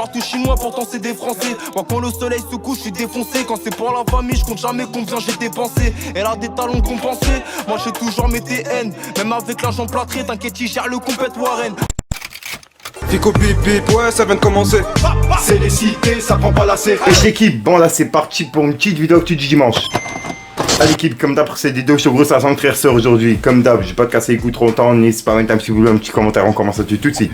tout chinois, pourtant c'est des Français. Moi quand le soleil se couche, je suis défoncé. Quand c'est pour la famille, je compte jamais combien j'ai dépensé. Elle a des talons compensés, moi j'ai toujours mes TN. Même avec l'argent plâtré, t'inquiète, il gère le compète Warren. Fico bip bip, ouais ça vient de commencer. C'est les cités, ça prend pas la C. Et l'équipe, bon là c'est parti pour une petite vidéo actu du dimanche. À l'équipe, comme d'hab, c'est des vidéos sur Grosse Argent frère sœur aujourd'hui. Comme d'hab, je vais pas te casser les coups trop longtemps, n'hésite pas à mettre un petit boulot, un petit commentaire, on commence là-dessus tout de suite.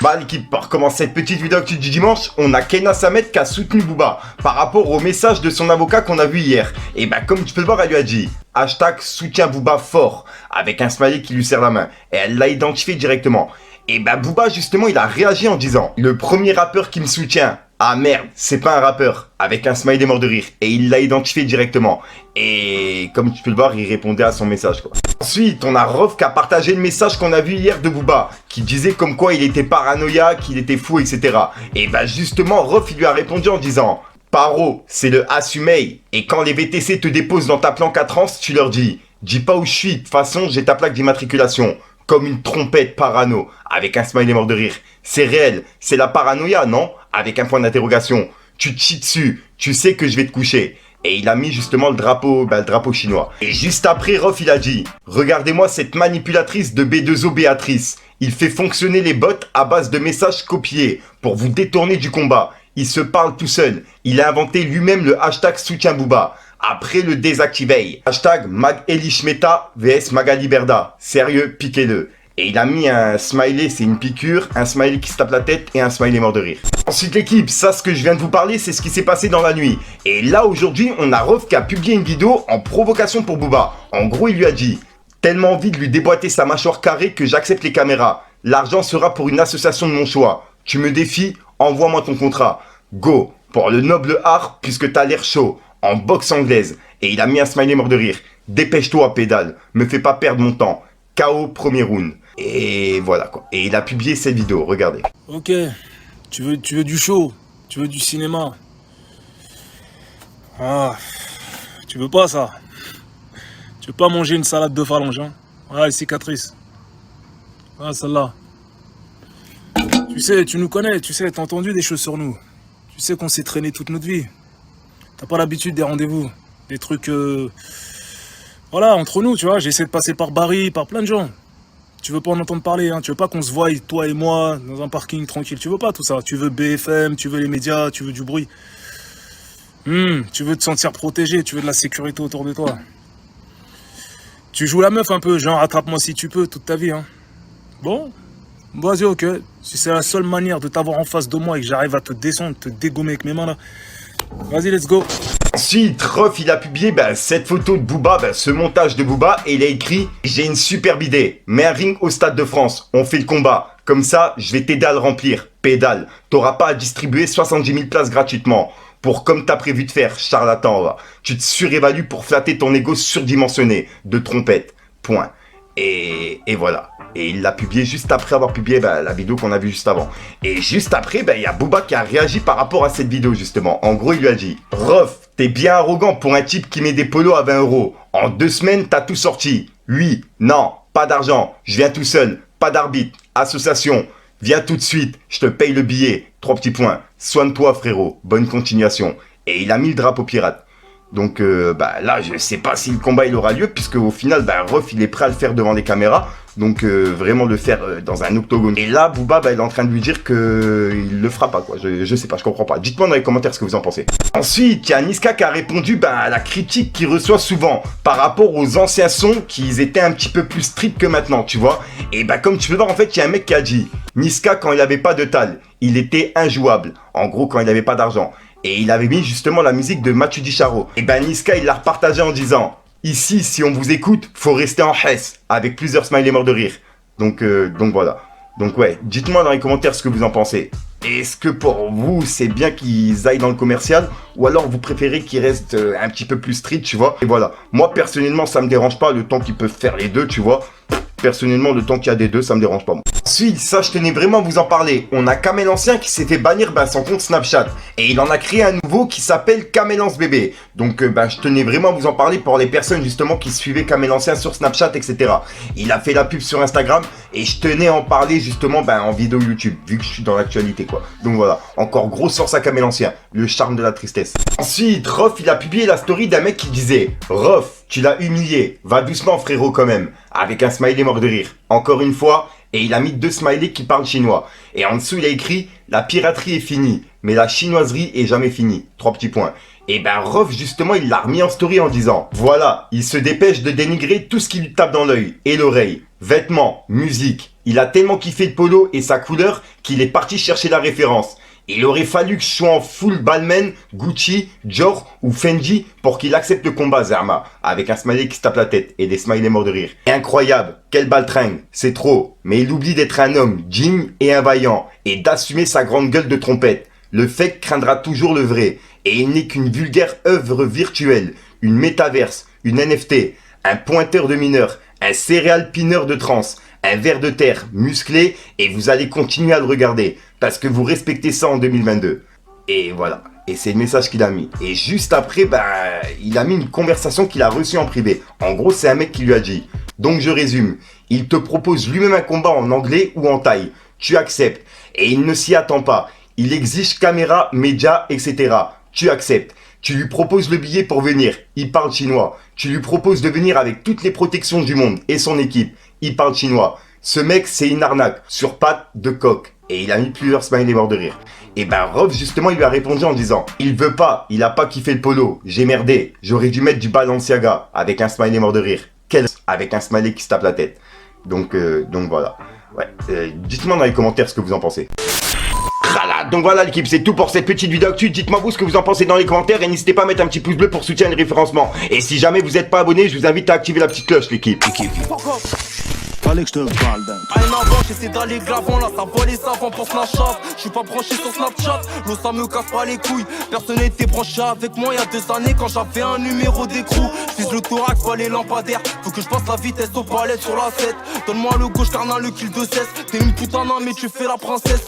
Bah l'équipe, pour commencer cette petite vidéo actu du dimanche, on a Kena Samet qui a soutenu Booba par rapport au message de son avocat qu'on a vu hier. Et bah comme tu peux le voir, elle lui a dit hashtag soutien Booba fort avec un smiley qui lui serre la main. Et elle l'a identifié directement. Et bah Booba justement il a réagi en disant le premier rappeur qui me soutient. Ah merde, c'est pas un rappeur, avec un smiley mort de rire. Et il l'a identifié directement. Et comme tu peux le voir, il répondait à son message quoi. Ensuite, on a Rof qui a partagé le message qu'on a vu hier de Booba, qui disait comme quoi il était paranoïaque, qu'il était fou, etc. Et bah justement, Rof il lui a répondu en disant Paro, c'est le Assumei. Et quand les VTC te déposent dans ta planque à trans, tu leur dis pas où je suis, de toute façon j'ai ta plaque d'immatriculation. Comme une trompette parano, avec un smiley mort de rire. C'est réel, c'est la paranoïa, non? Avec un point d'interrogation. Tu te chies dessus, tu sais que je vais te coucher. Et il a mis justement le drapeau chinois. Et juste après, Rof il a dit regardez-moi cette manipulatrice de B2O Béatrice. Il fait fonctionner les bots à base de messages copiés pour vous détourner du combat. Il se parle tout seul. Il a inventé lui-même le hashtag soutien Booba. Après le désactiver. Hashtag Mag Elishmeta vs Magali Berda. Sérieux, piquez-le. Et il a mis un smiley, c'est une piqûre, un smiley qui se tape la tête et un smiley mort de rire. Ensuite l'équipe, ça ce que je viens de vous parler, c'est ce qui s'est passé dans la nuit. Et là aujourd'hui, on a Rof qui a publié une vidéo en provocation pour Booba. En gros, il lui a dit tellement envie de lui déboîter sa mâchoire carrée que j'accepte les caméras. L'argent sera pour une association de mon choix. Tu me défies, envoie-moi ton contrat. Go, pour le noble art puisque t'as l'air chaud. En boxe anglaise. Et il a mis un smiley mort de rire. Dépêche-toi, pédale. Me fais pas perdre mon temps. KO premier round. Et voilà quoi. Et il a publié cette vidéo, regardez. Ok, tu veux du show, tu veux du cinéma. Ah, tu veux pas ça. Tu veux pas manger une salade de phalange, hein. Ah, les cicatrices. Ah, celle-là. Tu sais, tu nous connais, tu sais, t'as entendu des choses sur nous. Tu sais qu'on s'est traîné toute notre vie. T'as pas l'habitude des rendez-vous, des trucs, voilà, entre nous, tu vois. J'ai essayé de passer par Barry, par plein de gens. Tu veux pas en entendre parler, hein. Tu veux pas qu'on se voie, toi et moi, dans un parking tranquille. Tu veux pas tout ça. Tu veux BFM, tu veux les médias, tu veux du bruit. Tu veux te sentir protégé, tu veux de la sécurité autour de toi. Tu joues la meuf un peu, genre attrape-moi si tu peux, toute ta vie, hein. Bon, vas-y, ok. Si c'est la seule manière de t'avoir en face de moi et que j'arrive à te descendre, te dégommer avec mes mains là. Vas-y, let's go. Ensuite, Rof, il a publié cette photo de Booba, ce montage de Booba, et il a écrit « J'ai une superbe idée, mets un ring au Stade de France, on fait le combat, comme ça, je vais t'aider à le remplir, pédale, t'auras pas à distribuer 70 000 places gratuitement, pour comme t'as prévu de faire, charlatan, va. Tu te surévalues pour flatter ton ego surdimensionné, de trompette, point. » Et voilà. Et il l'a publié juste après avoir publié la vidéo qu'on a vue juste avant. Et juste après, il y a Booba qui a réagi par rapport à cette vidéo justement. En gros, il lui a dit « Rof, t'es bien arrogant pour un type qui met des polos à 20 €. En 2 semaines, t'as tout sorti. Oui, non, pas d'argent. Je viens tout seul. Pas d'arbitre. Association. Viens tout de suite. Je te paye le billet. 3 petits points. Soigne-toi frérot. Bonne continuation. » Et il a mis le drapeau pirate. Donc là, je sais pas si le combat il aura lieu, puisque au final, Rof il est prêt à le faire devant les caméras. Donc vraiment le faire dans un octogone. Et là, Booba, il est en train de lui dire que il le fera pas quoi. Je sais pas, je comprends pas. Dites-moi dans les commentaires ce que vous en pensez. Ensuite, il y a Niska qui a répondu à la critique qu'il reçoit souvent par rapport aux anciens sons qui étaient un petit peu plus stricts que maintenant, tu vois. Et comme tu peux voir, en fait, il y a un mec qui a dit Niska quand il avait pas de tal, il était injouable. En gros, quand il avait pas d'argent. Et il avait mis justement la musique de Mathieu Dicharo. Et Niska, il l'a repartagé en disant ici, si on vous écoute, faut rester en hesse, avec plusieurs smileys morts de rire. Donc voilà. Donc ouais, dites-moi dans les commentaires ce que vous en pensez. Est-ce que pour vous, c'est bien qu'ils aillent dans le commercial, ou alors vous préférez qu'ils restent un petit peu plus street, tu vois. Et voilà. Moi, personnellement, ça me dérange pas, le temps qu'ils peuvent faire les deux, tu vois. Personnellement, le temps qu'il y a des deux, ça me dérange pas. Moi. Ensuite, ça, je tenais vraiment à vous en parler. On a Kamel Ancien qui s'est fait bannir son compte Snapchat. Et il en a créé un nouveau qui s'appelle Kamel Lance Bébé. Donc, je tenais vraiment à vous en parler pour les personnes justement qui suivaient Kamel Ancien sur Snapchat, etc. Il a fait la pub sur Instagram et je tenais à en parler justement en vidéo YouTube, vu que je suis dans l'actualité, quoi. Donc voilà, encore grosse source à Kamel Ancien, le charme de la tristesse. Ensuite, Rof, il a publié la story d'un mec qui disait « Rof, tu l'as humilié, va doucement frérot quand même », avec un smiley mort de rire. Encore une fois, et il a mis 2 smileys qui parlent chinois. Et en dessous, il a écrit « La piraterie est finie, mais la chinoiserie est jamais finie ». 3 petits points. Et Rof, justement, il l'a remis en story en disant « Voilà, il se dépêche de dénigrer tout ce qui lui tape dans l'œil et l'oreille. Vêtements, musique. Il a tellement kiffé le polo et sa couleur qu'il est parti chercher la référence. Il aurait fallu que je sois en full Balmain, Gucci, Dior ou Fendi pour qu'il accepte le combat, Zerma. » Avec un smiley qui se tape la tête et des smileys morts de rire. Incroyable, quel baltringue, c'est trop. Mais il oublie d'être un homme digne et un vaillant et d'assumer sa grande gueule de trompette. Le fake craindra toujours le vrai. Et il n'est qu'une vulgaire œuvre virtuelle, une métaverse, une NFT, un pointeur de mineur, un céréal pineur de trance, un ver de terre musclé et vous allez continuer à le regarder parce que vous respectez ça en 2022. Et voilà, et c'est le message qu'il a mis. Et juste après, il a mis une conversation qu'il a reçue en privé. En gros, c'est un mec qui lui a dit « Donc je résume, il te propose lui-même un combat en anglais ou en thaï. Tu acceptes. Et il ne s'y attend pas. Il exige caméra, médias, etc. Tu acceptes. Tu lui proposes le billet pour venir. Il parle chinois. Tu lui proposes de venir avec toutes les protections du monde et son équipe. Il parle chinois. Ce mec, c'est une arnaque sur pattes de coq. » Et il a mis plusieurs smileys morts de rire. Et Rof, justement, il lui a répondu en disant « Il veut pas, il a pas kiffé le polo. J'ai merdé. J'aurais dû mettre du Balenciaga. » Avec un smiley mort de rire. Avec un smiley qui se tape la tête. Donc voilà. Ouais. Dites-moi dans les commentaires ce que vous en pensez. Donc voilà l'équipe, c'est tout pour cette petite vidéo actu. Dites-moi vous ce que vous en pensez dans les commentaires et n'hésitez pas à mettre un petit pouce bleu pour soutenir le référencement. Et si jamais vous n'êtes pas abonné, je vous invite à activer la petite cloche l'équipe. Fallait que je te parle d'un. Avant, j'essaie d'aller de l'avant, là ça vole les savants pour Snapchat. Je suis pas branché sur Snapchat, l'eau ça me casse pas les couilles. Personne n'était branché avec moi il y a 2 années quand j'avais un numéro d'écrou. Je le thorax, pas les lampadaires. Faut que je passe la vitesse aux palettes sur la 7. Donne-moi le gauche carnal, le kill de 16. T'es une putain mais tu fais la princesse.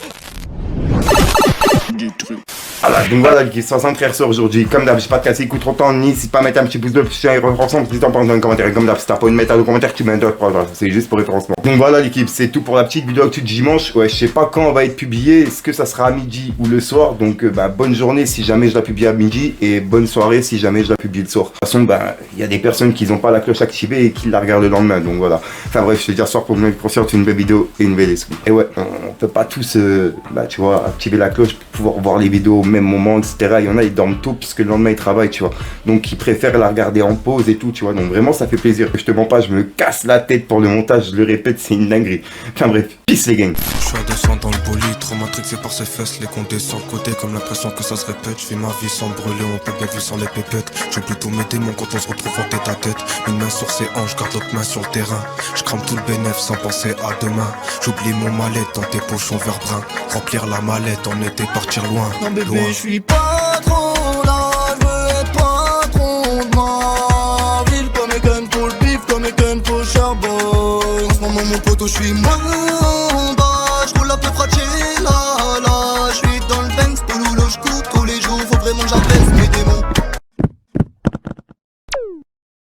Voilà, donc voilà l'équipe 60 frères sœurs aujourd'hui. Comme d'hab, j'ai pas de casser écoute trop de temps, n'hésite pas à mettre un petit pouce bleu, si on ensemble, si t'en penses dans les commentaires. Et comme d'hab, si t'as pas une mettre dans les commentaires, tu mets un doigt, c'est juste pour référencement. Donc voilà l'équipe, c'est tout pour la petite vidéo actu de dimanche. Ouais, je sais pas quand on va être publié, est-ce que ça sera à midi ou le soir. Donc bonne journée si jamais je la publie à midi et bonne soirée si jamais je la publie le soir. De toute façon, il y a des personnes qui n'ont pas la cloche activée et qui la regardent le lendemain. Donc voilà. Enfin bref, je te dis à soir pour me concert une belle vidéo et une belle esprit. Et ouais, on peut pas tous, tu vois, activer la cloche pour pouvoir voir les vidéos au même moment, etc. Il y en a, ils dorment tôt parce que le lendemain ils travaillent, tu vois. Donc ils préfèrent la regarder en pause et tout, tu vois. Donc vraiment, ça fait plaisir. Je te mens pas, je me casse la tête pour le montage, je le répète, c'est une dinguerie. Enfin bref, peace les gangs. Je suis à 200 dans le bolide, trop matrixé par ses fesses, les compter sur le côté comme l'impression que ça se répète. Je vis ma vie sans brûler, on peut bien vivre sans les pépettes. Je vais plutôt mes démons quand on se retrouve en tête à tête. Une main sur ses hanches, garde l'autre main sur le terrain. Je crame tout le bénéf sans penser à demain. J'oublie mon mallette dans tes poches en vert brun. Remplir la mallette, on était partir loin. Non bébé, loin. je suis pas trop là, je veux être patron de ma ville. Comme les guns pour le bif, comme les guns pour le charbon. En ce moment mon poteau, je suis mal.